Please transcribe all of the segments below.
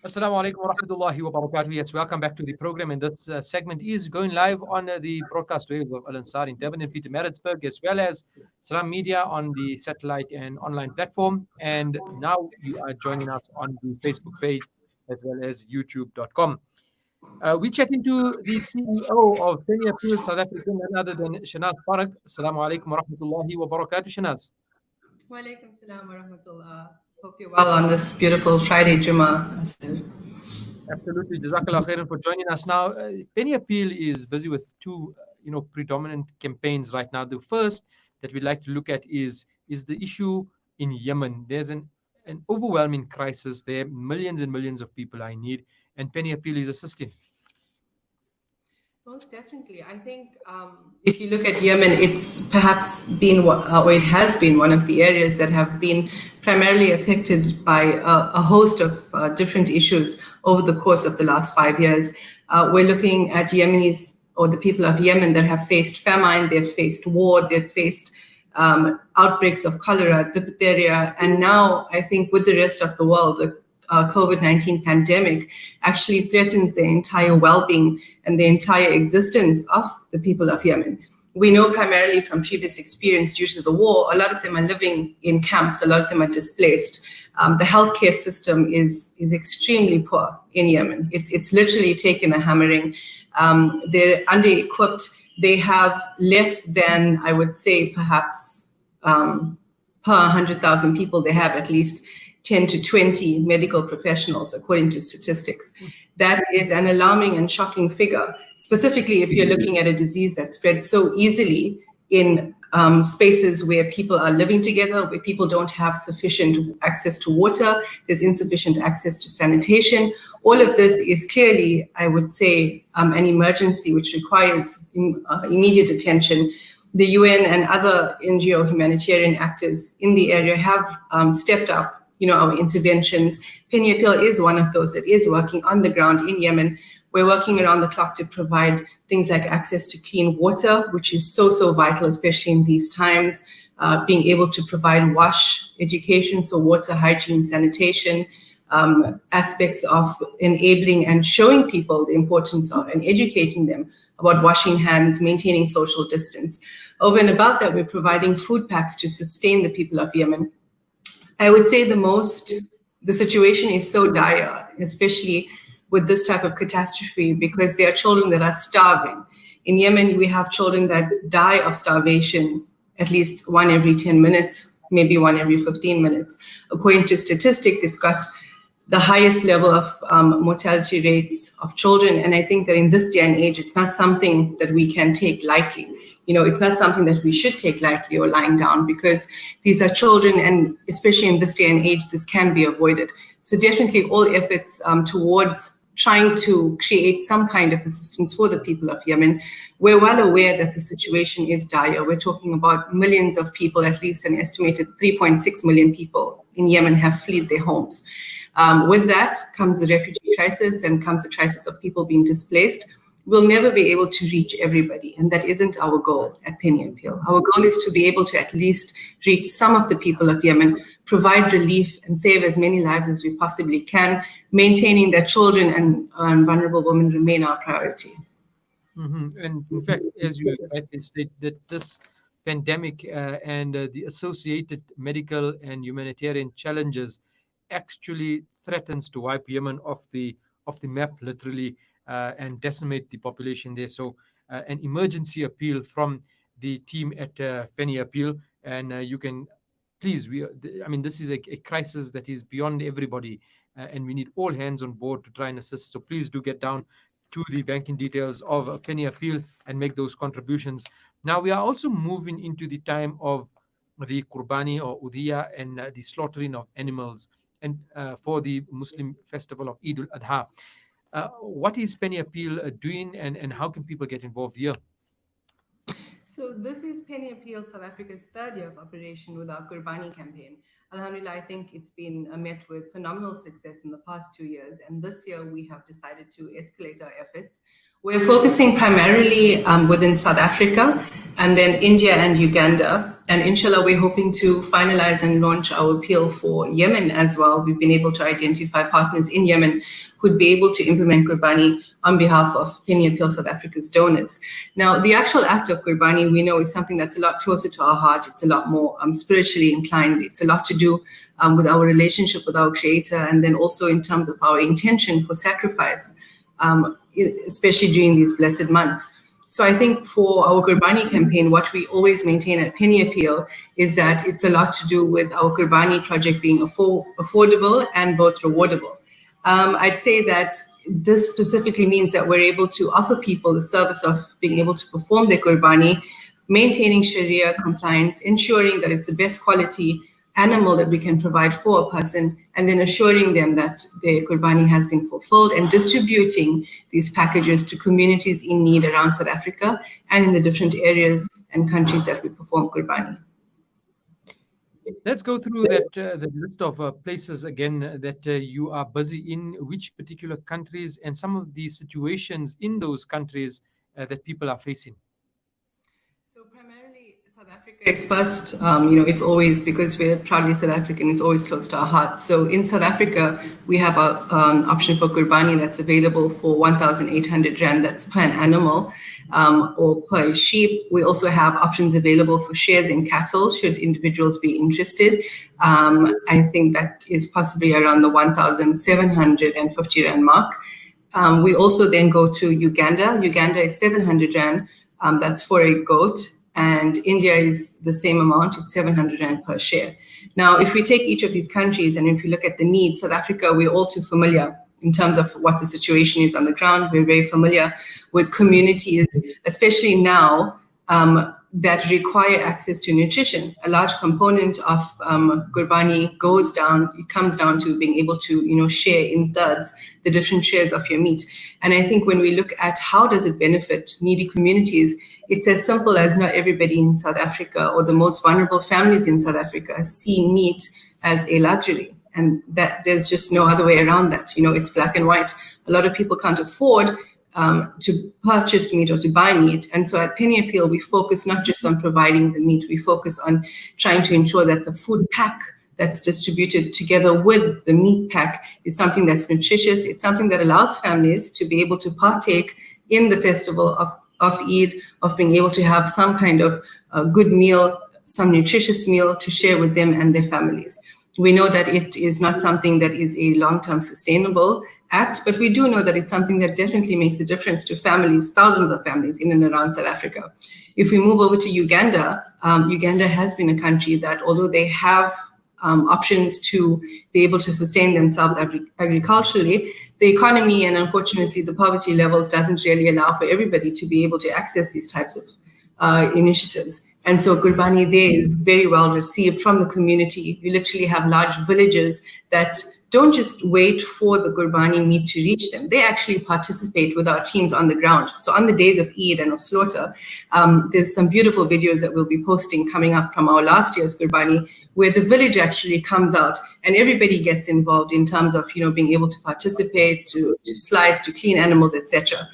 Assalamu alaikum wa rahmatullahi wa barakatuh. Yes, welcome back to the program. And this segment is going live on the broadcast waves of Al Ansar in Devon and Peter Maritzburg, as well as Salam Media on the satellite and online platform. And now you are joining us on the Facebook page as well as youtube.com. We check into the CEO of Penny Appeal South Africa, none other than Shahnaaz Paruk. Assalamu alaikum wa rahmatullahi wa barakatuh, Shahnaaz. Walaikum salam wa rahmatullah. Hope you're well on this beautiful Friday Jummah. Absolutely. Jazakallah khairan for joining us. Now, Penny Appeal is busy with two, predominant campaigns right now. The first that we'd like to look at is the issue in Yemen. There's an overwhelming crisis there. Millions and millions of people are in need, and Penny Appeal is assisting. Most definitely. I think if you look at Yemen, it's perhaps been, or it has been one of the areas that have been primarily affected by a host of different issues over the course of the last 5 years. We're looking at Yemenis, or the people of Yemen, that have faced famine, they've faced war, they've faced outbreaks of cholera, diphtheria, and now I think with the rest of the world, the COVID-19 pandemic actually threatens the entire well-being and the entire existence of the people of Yemen. We know primarily from previous experience due to the war, a lot of them are living in camps, a lot of them are displaced. The healthcare system is extremely poor in Yemen. It's literally taken a hammering. They're under-equipped. They have less than, I would say, perhaps per 100,000 people, they have at least 10 to 20 medical professionals, according to statistics. That is an alarming and shocking figure, specifically if you're looking at a disease that spreads so easily in spaces where people are living together, where people don't have sufficient access to water, there's insufficient access to sanitation. All of this is clearly, I would say, an emergency which requires immediate attention. The UN and other NGO humanitarian actors in the area have stepped up our interventions. Penny Appeal is one of those that is working on the ground in Yemen. We're working around the clock to provide things like access to clean water, which is so vital, especially in these times. Being able to provide wash education, so water, hygiene, sanitation, aspects of enabling and showing people the importance of and educating them about washing hands, maintaining social distance. Over and above that, we're providing food packs to sustain the people of Yemen. I would say the situation is so dire, especially with this type of catastrophe, because there are children that are starving. In Yemen, we have children that die of starvation at least one every 10 minutes, maybe one every 15 minutes. According to statistics, it's got the highest level of mortality rates of children. And I think that in this day and age, it's not something that we can take lightly. It's not something that we should take lightly or lying down, because these are children, and especially in this day and age, this can be avoided. So definitely all efforts towards trying to create some kind of assistance for the people of Yemen. We're well aware that the situation is dire. We're talking about millions of people, at least an estimated 3.6 million people in Yemen have fled their homes. With that comes the refugee crisis and comes the crisis of people being displaced. We'll never be able to reach everybody, and that isn't our goal at Penny Appeal. Our goal is to be able to at least reach some of the people of Yemen, provide relief, and save as many lives as we possibly can, maintaining that children and vulnerable women remain our priority. Mm-hmm. And in fact, as you rightly state, that this pandemic and the associated medical and humanitarian challenges actually threatens to wipe Yemen off the map, literally, and decimate the population there. So, an emergency appeal from the team at Penny Appeal, and you can please. This is a crisis that is beyond everybody, and we need all hands on board to try and assist. So, please do get down to the banking details of Penny Appeal and make those contributions. Now, we are also moving into the time of the Qurbani or Udhiya and the slaughtering of animals, and for the Muslim festival of Eid al-Adha. What is Penny Appeal doing, and how can people get involved here? So this is Penny Appeal South Africa's third year of operation with our Qurbani campaign. Alhamdulillah, I think it's been met with phenomenal success in the past 2 years. And this year we have decided to escalate our efforts. We're focusing primarily within South Africa and then India and Uganda. And inshallah, we're hoping to finalize and launch our appeal for Yemen as well. We've been able to identify partners in Yemen who'd be able to implement Qurbani on behalf of Penny Appeal South Africa's donors. Now, the actual act of Qurbani, we know, is something that's a lot closer to our heart. It's a lot more spiritually inclined. It's a lot to do with our relationship with our Creator, and then also in terms of our intention for sacrifice, especially during these blessed months. So I think for our Qurbani campaign, what we always maintain at Penny Appeal is that it's a lot to do with our Qurbani project being affordable and both rewardable. I'd say that this specifically means that we're able to offer people the service of being able to perform their Qurbani, maintaining Sharia compliance, ensuring that it's the best quality animal that we can provide for a person, and then assuring them that their Qurbani has been fulfilled, and distributing these packages to communities in need around South Africa and in the different areas and countries that we perform Qurbani. Let's go through that the list of places again that you are busy in, which particular countries, and some of the situations in those countries that people are facing. So primarily South Africa is first, it's always, because we're proudly South African, it's always close to our hearts. So in South Africa, we have an option for Qurbani that's available for 1,800 Rand, that's per an animal or per sheep. We also have options available for shares in cattle, should individuals be interested. I think that is possibly around the 1,750 Rand mark. We also then go to Uganda. Uganda is 700 Rand. That's for a goat, and India is the same amount. It's 700 Rand per share. Now, if we take each of these countries and if we look at the needs, South Africa, we're all too familiar in terms of what the situation is on the ground. We're very familiar with communities, especially now, that require access to nutrition. A large component of Qurbani comes down to being able to, share in thirds the different shares of your meat. And I think when we look at how does it benefit needy communities, it's as simple as not everybody in South Africa or the most vulnerable families in South Africa see meat as a luxury. And that there's just no other way around that. It's black and white. A lot of people can't afford to purchase meat or to buy meat. And so at Penny Appeal, we focus not just on providing the meat, we focus on trying to ensure that the food pack that's distributed together with the meat pack is something that's nutritious. It's something that allows families to be able to partake in the festival of Eid, of being able to have some kind of good meal, some nutritious meal to share with them and their families. We know that it is not something that is a long-term sustainable act, but we do know that it's something that definitely makes a difference to families, thousands of families in and around South Africa. If we move over to Uganda, Uganda has been a country that, although they have options to be able to sustain themselves agriculturally, the economy and unfortunately the poverty levels doesn't really allow for everybody to be able to access these types of initiatives. And so Qurbani there is very well received from the community. You literally have large villages that don't just wait for the Qurbani meat to reach them. They actually participate with our teams on the ground. So on the days of Eid and of slaughter, there's some beautiful videos that we'll be posting coming up from our last year's Qurbani, where the village actually comes out and everybody gets involved in terms of, being able to participate, to slice, to clean animals, etc.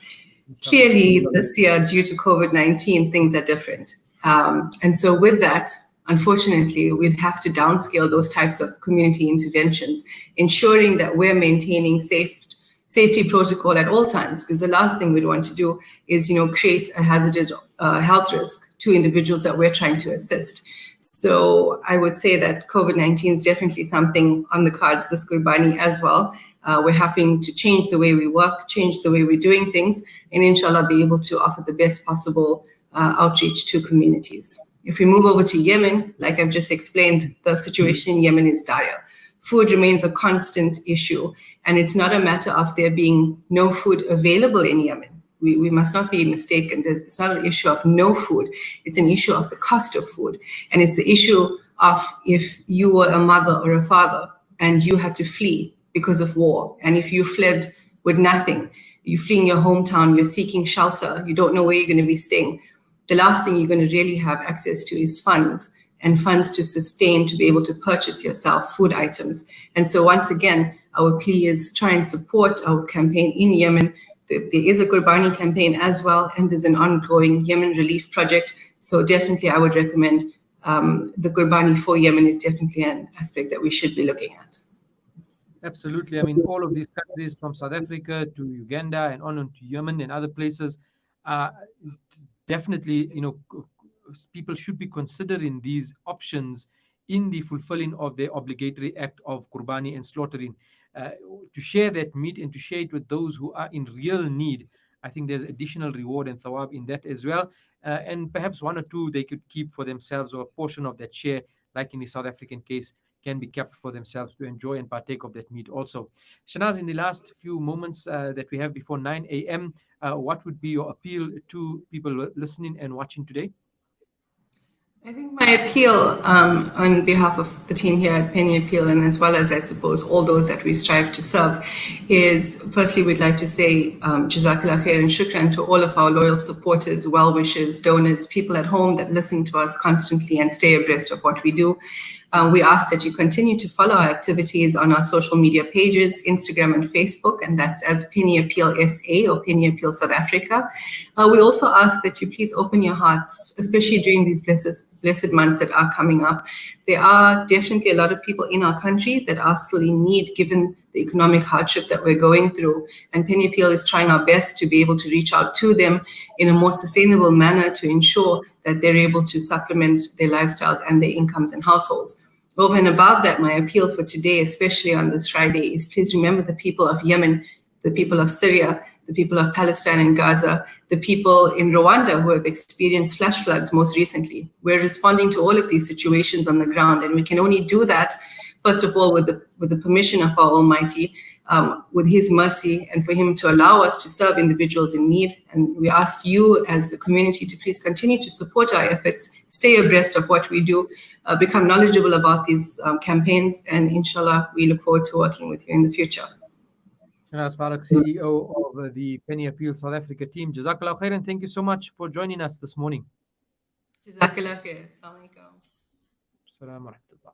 Clearly this year, due to COVID-19, things are different. And so with that, unfortunately, we'd have to downscale those types of community interventions, ensuring that we're maintaining safety protocol at all times, because the last thing we'd want to do is, create a hazardous health risk to individuals that we're trying to assist. So I would say that COVID-19 is definitely something on the cards, this Qurbani as well. We're having to change the way we work, change the way we're doing things, and inshallah be able to offer the best possible outreach to communities. If we move over to Yemen, like I've just explained, the situation in Yemen is dire. Food remains a constant issue, and it's not a matter of there being no food available in Yemen. We must not be mistaken. It's not an issue of no food. It's an issue of the cost of food. And it's the issue of if you were a mother or a father and you had to flee because of war, and if you fled with nothing, you're fleeing your hometown, you're seeking shelter, you don't know where you're going to be staying, the last thing you're going to really have access to is funds, and funds to sustain, to be able to purchase yourself food items. And so once again, our plea is try and support our campaign in Yemen There is a Qurbani campaign as well, and there's an ongoing Yemen relief project. So definitely I would recommend the Qurbani for Yemen is definitely an aspect that we should be looking at. Absolutely. I mean, all of these countries from South Africa to Uganda and on to Yemen and other places, uh, definitely, people should be considering these options in the fulfilling of their obligatory act of Qurbani and slaughtering. Uh, to share that meat and to share it with those who are in real need, I think there's additional reward and thawab in that as well. And perhaps one or two they could keep for themselves, or a portion of that share, like in the South African case, can be kept for themselves to enjoy and partake of that meat also. Shahnaaz, in the last few moments that we have before 9 a.m., what would be your appeal to people listening and watching today? I think my appeal on behalf of the team here at Penny Appeal, and as well as, I suppose, all those that we strive to serve, is firstly, we'd like to say Jazakallah khair and shukran to all of our loyal supporters, well-wishers, donors, people at home that listen to us constantly and stay abreast of what we do. We ask that you continue to follow our activities on our social media pages, Instagram and Facebook, and that's as Penny Appeal SA or Penny Appeal South Africa. We also ask that you please open your hearts, especially during these blessed months that are coming up. There are definitely a lot of people in our country that are still in need, given the economic hardship that we're going through. And Penny Appeal is trying our best to be able to reach out to them in a more sustainable manner to ensure that they're able to supplement their lifestyles and their incomes and households. Over and above that, my appeal for today, especially on this Friday, is please remember the people of Yemen, the people of Syria, the people of Palestine and Gaza, the people in Rwanda who have experienced flash floods most recently. We're responding to all of these situations on the ground, and we can only do that, first of all, with the permission of our Almighty, with His mercy, and for Him to allow us to serve individuals in need. And we ask you as the community to please continue to support our efforts, stay abreast of what we do, become knowledgeable about these campaigns, and inshallah, we look forward to working with you in the future. Shahnaaz Paruk, CEO of the Penny Appeal South Africa team. Jazakallah khair, and thank you so much for joining us this morning. Jazakallah khair. Assalamu alaikum. Assalamu alaikum.